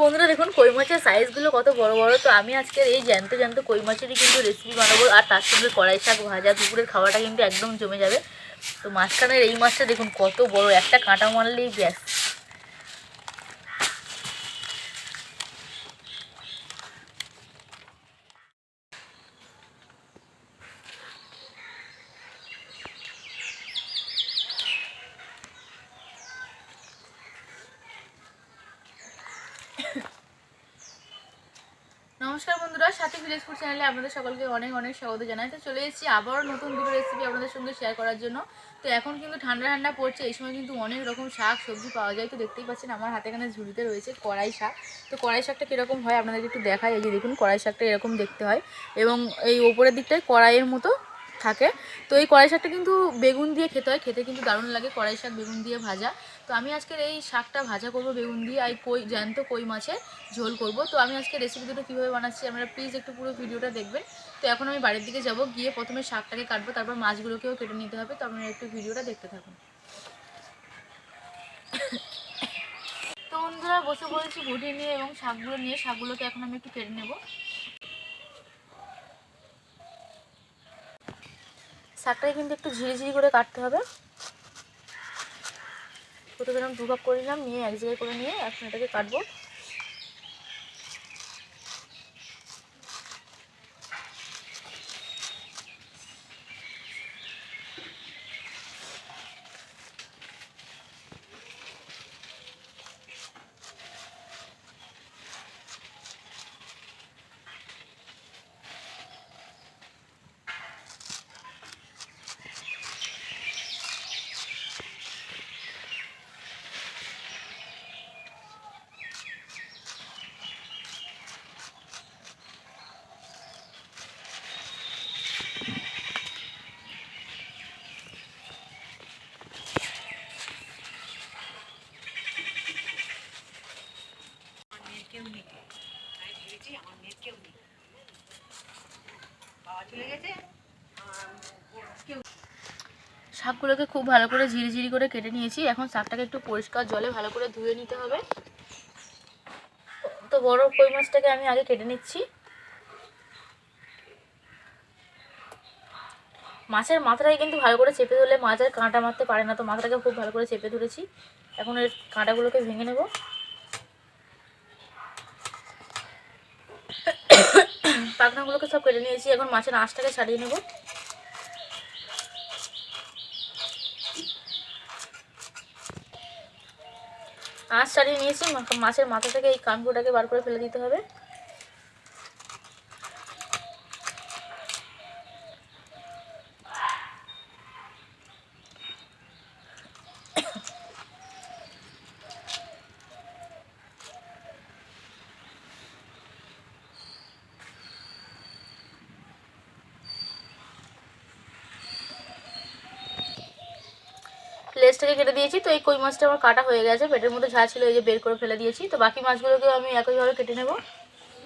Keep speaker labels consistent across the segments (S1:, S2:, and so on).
S1: বন্ধুরা দেখুন কই মাছের সাইজগুলো কত বড় বড়। তো আমি আজকে এই জ্যান্ত জ্যান্ত কই মাছেরই কিন্তু রেসিপি বানাবো, আর তার সঙ্গে কড়াই শাক ভাজা। দুপুরের খাওয়াটা কিন্তু একদম জমে যাবে। তো মাঝখানের এই মাছটা দেখুন কত বড়, একটা কাঁটা মারলেই ব্যাস। নমস্কার বন্ধুরা, সাথী ভিলেজ ফুড চ্যানেলে আপনাদের সকলকে অনেক অনেক স্বাগত জানাই। তো চলে এসেছি আবারও নতুন দুটো রেসিপি আপনাদের সঙ্গে শেয়ার করার জন্য। তো এখন কিন্তু ঠান্ডা ঠান্ডা পড়ছে, এই সময় কিন্তু অনেক রকম শাক সবজি পাওয়া যায়। তো দেখতেই পাচ্ছেন আমার হাতে এখানে ঝুড়িতে রয়েছে কড়াই শাক। তো কড়াই শাকটা কীরকম হয় আপনাদেরকে একটু দেখাই। এই যে দেখুন কড়াই শাকটা এরকম দেখতে হয় এবং এই ওপরের দিকটায় কড়াইয়ের মতো থাকে। তো এই কড়াই শাকটা কিন্তু বেগুন দিয়ে খেতে হয়, খেতে কিন্তু দারুণ লাগে। কড়াই শাক বেগুন দিয়ে ভাজা। তো আমি আজকের এই শাকটা ভাজা করব বেগুন দিয়ে, আর জ্যান্ত কই মাছের ঝোল করব। তো আমি আজকে রেসিপি দুটো কীভাবে বানাচ্ছি আপনারা প্লিজ একটু পুরো ভিডিওটা দেখবেন। তো এখন আমি বাড়ির দিকে যাব, গিয়ে প্রথমে শাকটাকে কাটবো, তারপর মাছগুলোকেও কেটে নিতে হবে। তো আপনারা একটু ভিডিওটা দেখতে থাকুন। তো বন্ধুরা বসে পড়েছি ঘুটে নিয়ে এবং শাকগুলো নিয়ে, শাকগুলোকে এখন আমি একটু কেটে নেব। শাকটাকে কিন্তু একটু ঝিরিঝিরি করে কাটতে হবে। প্রথমে আমি দুভাগ করে নিলাম, নিয়ে এক জায়গায় করে নিয়ে এখন এটাকে কাটবো। শাকগুলোকে খুব ভালো করে ঝিরিঝিরি করে কেটে নিয়েছি। এখন শাকটাকে একটু পরিষ্কার জলে ভালো করে ধুয়ে নিতে হবে। তো বড় কই মাছটাকে আমি আগে কেটে নিচ্ছি। মাছের মাথাটাকে কিন্তু ভালো করে চেপে ধরলে মাছ আর কাঁটা মারতে পারে না। তো মাথাটাকে খুব ভালো করে চেপে ধরেছি। এখন এর কাঁটাগুলোকে ভেঙে নেব। পাখনাগুলোকে সব কেটে নিয়েছি। এখন মাছের আঁশটাকে ছাড়িয়ে নেব। আঁশ ছাড়িয়ে নিয়েছি। মাছের মাথা থেকে এই কানগুলোটাকে বার করে ফেলে দিতে হবে। লেজটাকে কেটে দিয়েছি। তো এই কই মাছটা আমার কাটা হয়ে গেছে, পেটের মধ্যে ঝাল ছিল, এই যে বের করে ফেলে দিয়েছি। তো বাকি মাছগুলোকেও আমি একইভাবে কেটে নেব।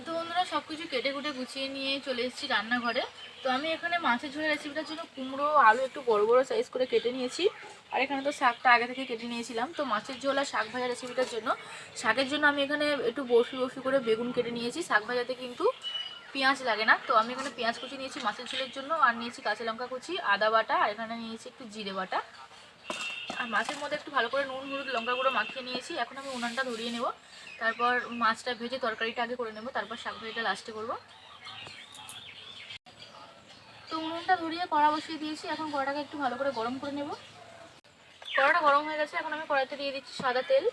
S1: তো বন্ধুরা সব কিছু কেটে কুটে গুছিয়ে নিয়ে চলে এসেছি রান্নাঘরে। তো আমি এখানে মাছের ঝোলের রেসিপিটার জন্য কুমড়ো আলু একটু বড় বড় সাইজ করে কেটে নিয়েছি। আর এখানে তো শাকটা আগে থেকে কেটে নিয়েছিলাম। তো মাছের ঝোল আর শাক ভাজা রেসিপিটার জন্য, শাকের জন্য আমি এখানে একটু বরফি বরফি করে বেগুন কেটে নিয়েছি। শাক ভাজাতে কিন্তু পেঁয়াজ লাগে না। তো আমি এখানে পেঁয়াজ কুচি নিয়েছি মাছের ঝোলের জন্য, আর নিয়েছি কাঁচা লঙ্কা কুচি, আদা বাটা, আর এখানে নিয়েছি একটু জিরে বাটা। আর মাছের মধ্যে একটু ভালো করে নুন হলুদ লঙ্কা গুঁড়ো মাখিয়ে নিয়েছি। এখন আমি উনানটা ধরিয়ে নেব। তারপর মাছটা ভেজে তরকারিটা আগে করে নেব, তারপর শাক ভাজিটা লাস্টে করব। তো উনুনটা ধরিয়ে কড়া বসিয়ে দিয়েছি। এখন কড়াটাকে একটু ভালো করে গরম করে নেব। কড়াটা গরম হয়ে গেছে। এখন আমি কড়াইতে দিয়ে দিচ্ছি সাদা তেল।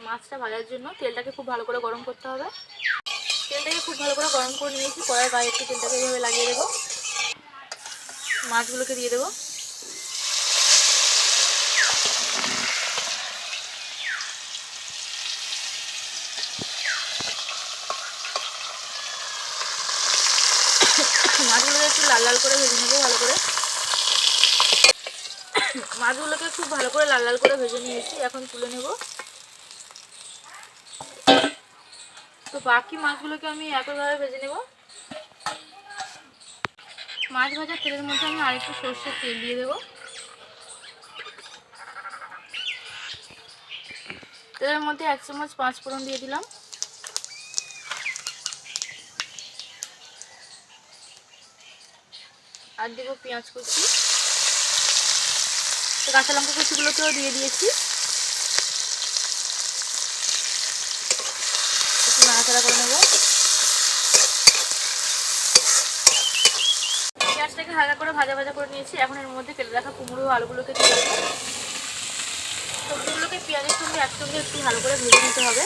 S1: মাছটা ভাজার জন্য তেলটাকে খুব ভালো করে গরম করতে হবে। তেলটাকে খুব ভালো করে গরম করে নিয়েছি। কড়াইয়ের গায়ে একটু তেলটাকে এইভাবে লাগিয়ে দেবো। মাছগুলোকে দিয়ে দেবো। মাছগুলোকে একটু লাল লাল করে ভেজে নেবো ভালো করে। মাছগুলোকে খুব ভালো করে লাল লাল করে ভেজে নিয়েছি। এখন তুলে নেব। তো বাকি মাছগুলোকে আমি একইভাবে ভেজে নেব। মাছ ভাজার তেলের মধ্যে আমি আরেকটু সর্ষের তেল দিয়ে দেবো। তেলের মধ্যে 1 চামচ 5 ফোড়ন দিয়ে দিলাম। আর দেবো পেঁয়াজ কুচি, তো কাঁচা লঙ্কা কুচিগুলোকেও দিয়ে দিয়েছি। একটু নাড়াচাড়া করে নেব। পেঁয়াজটাকে হালকা করে ভাজা ভাজা করে নিয়েছি। এখন এর মধ্যে কেটে রাখা কুমড়ো ও আলুগুলোকে দিয়ে দেবো। সবজিগুলোকে পেঁয়াজের সঙ্গে একসঙ্গে একটু ভালো করে ভেজে নিতে হবে।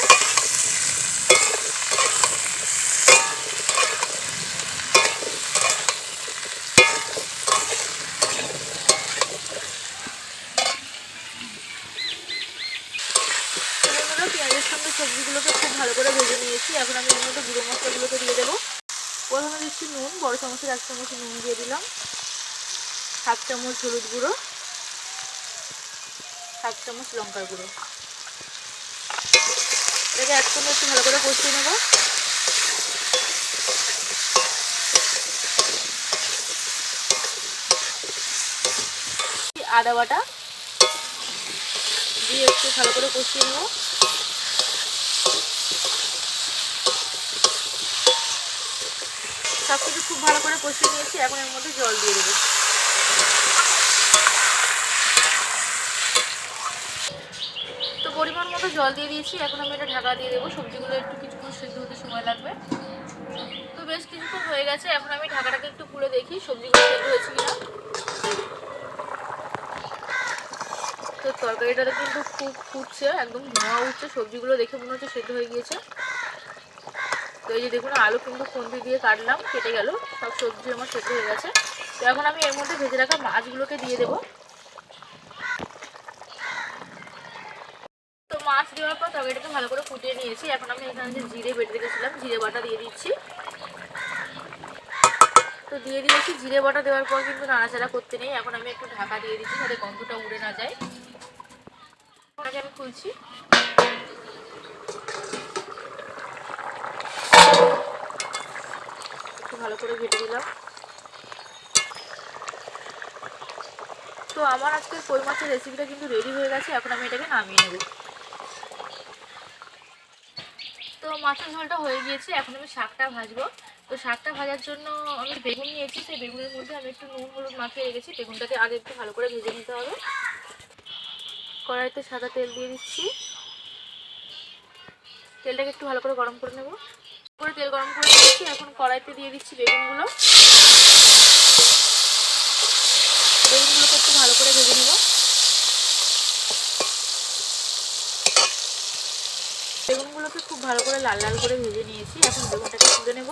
S1: পেঁয়াজের সঙ্গে সবজিগুলোকে খুব ভালো করে ভেজে নিয়েছি। এখন আমি এর মধ্যে গুঁড়ো মশলাগুলোকে দিয়ে দেবো। প্রথমে দিচ্ছি নুন, বড় চামচের 1 চামচ নুন দিয়ে দিলাম, 1/2 চামচ হলুদ গুঁড়ো, 1/2 চামচ লঙ্কার গুঁড়ো। এটাকে একসঙ্গে একটু ভালো করে কষিয়ে নেব। আদা বাটা দিয়ে একটু ভালো করে কষিয়ে নেব। সব কিছু খুব ভালো করে কষিয়ে নিয়েছি। এখন এর মধ্যে জল দিয়ে দেবো। তো পরিমাণ মতো জল দিয়ে দিয়েছি। এখন আমি এটা ঢাকা দিয়ে দেবো। সবজিগুলো একটু কিছুক্ষণ সিদ্ধ হতে সময় লাগবে। তো বেশ কিছুক্ষণ হয়ে গেছে। এখন আমি ঢাকাটাকে একটু খুলে দেখি সবজিগুলো সিদ্ধ হয়েছে কিনা। তো তরকারিটাতে কিন্তু খুব ফুটছে, একদম ধোঁয়া উঠছে। সবজিগুলো দেখে মনে হচ্ছে সিদ্ধ হয়ে গিয়েছে। তো এই যে দেখুন, আলু কিন্তু খুন্তি দিয়ে কাটলাম, কেটে গেল। সব সবজি আমার সিদ্ধ হয়ে গেছে। তো এখন আমি এর মধ্যে ভেজে রাখা মাছগুলোকে দিয়ে দেবো। তো মাছ দেওয়ার পর তরকারিটাকে ভালো করে ফুটিয়ে নিয়েছি। এখন আমি এখানে যে জিরে বেটে রেখেছিলাম, জিরে বাটা দিয়ে দিচ্ছি। তো দিয়ে দিয়েছি। জিরে বাটা দেওয়ার পর কিন্তু নাড়াচাড়া করতে নেই। এখন আমি একটু ঢাকা দিয়ে দিচ্ছি যাতে গন্ধটা উড়ে না যায়। আগে আমি খুলছি। একটু ভালো করে ঘেটে দিলাম। তো আমার আজকের কই মাছের রেসিপিটা কিন্তু রেডি হয়ে গেছে। এখন আমি এটাকে নামিয়ে নেব। তো মাছের ঝোলটা হয়ে গিয়েছে। এখন আমি শাকটা ভাজবো। তো শাকটা ভাজার জন্য আমি বেগুন নিয়েছি। সেই বেগুনের মধ্যে আমি একটু নুন হলুদ মাখিয়ে রেখেছি। বেগুনটাকে আগে একটু ভালো করে ভেজে নিতে হবে। কড়াইতে সাদা তেল দিয়ে দিচ্ছি। তেলটাকে একটু ভালো করে গরম করে নেব। করে তেল গরম করে দিচ্ছি। এখন কড়াইতে দিয়ে দিচ্ছি বেগুনগুলো। বেগুনগুলোকে একটু ভালো করে ভেজে নেব। বেগুনগুলোকে খুব ভালো করে লাল লাল করে ভেজে নিয়েছি। এখন বেগুনটাকে তুলে নেব।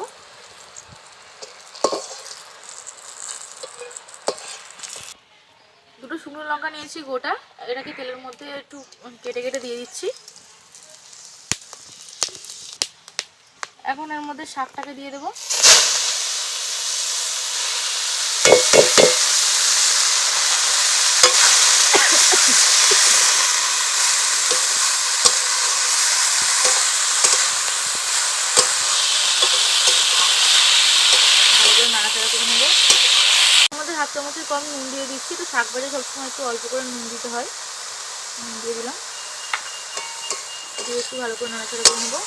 S1: দুটো শুকনো লঙ্কা নিয়েছি গোটা, এটাকে তেলের মধ্যে একটু কেটে কেটে দিয়ে দিচ্ছি। এখন এর মধ্যে শাকটাকে দিয়ে দেবো। ভালো করে নাড়াচাড়া করে নেবো। এর মধ্যে 1/2 চামচের কম নুন দিয়ে দিচ্ছি। তো শাক ভাজা সবসময় একটু অল্প করে নুন দিতে হয়। নুন দিয়ে দিলাম। দিয়ে একটু ভালো করে নাড়াচাড়া করে নেবো।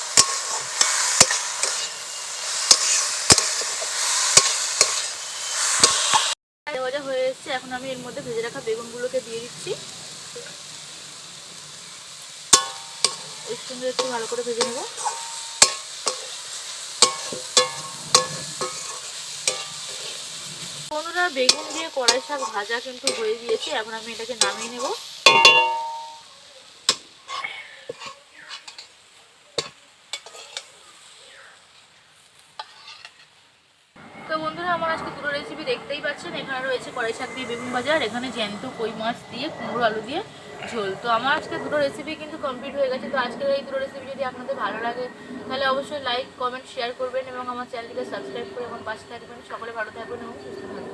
S1: ভাজা হয়ে এসেছে। এখন আমি এর মধ্যে ভেজে রাখা বেগুনগুলোকে দিয়ে দিচ্ছি। এর সঙ্গে একটু ভালো করে ভেজে নেব। বন্ধুরা, বেগুন দিয়ে কড়াই শাক ভাজা কিন্তু হয়ে গিয়েছে। এখন আমি এটাকে নামিয়ে নেব। তো বন্ধুরা, আমার আজকে দুটো রেসিপি দেখতেই পাচ্ছেন। এখানে রয়েছে কড়াই শাক দিয়ে বেগুন ভাজা, আর এখানে জ্যান্ত কই মাছ দিয়ে কুমড়ো আলু দিয়ে ঝোল। তো আমার আজকে দুটো রেসিপি কিন্তু কমপ্লিট হয়ে গেছে। তো আজকের এই দুটো রেসিপি যদি আপনাদের ভালো লাগে তাহলে অবশ্যই লাইক কমেন্ট শেয়ার করবেন এবং আমার চ্যানেলটিকে সাবস্ক্রাইব করে আমার পাশে থাকবেন। সকলে ভালো থাকবেন এবং সুস্থ থাকবেন।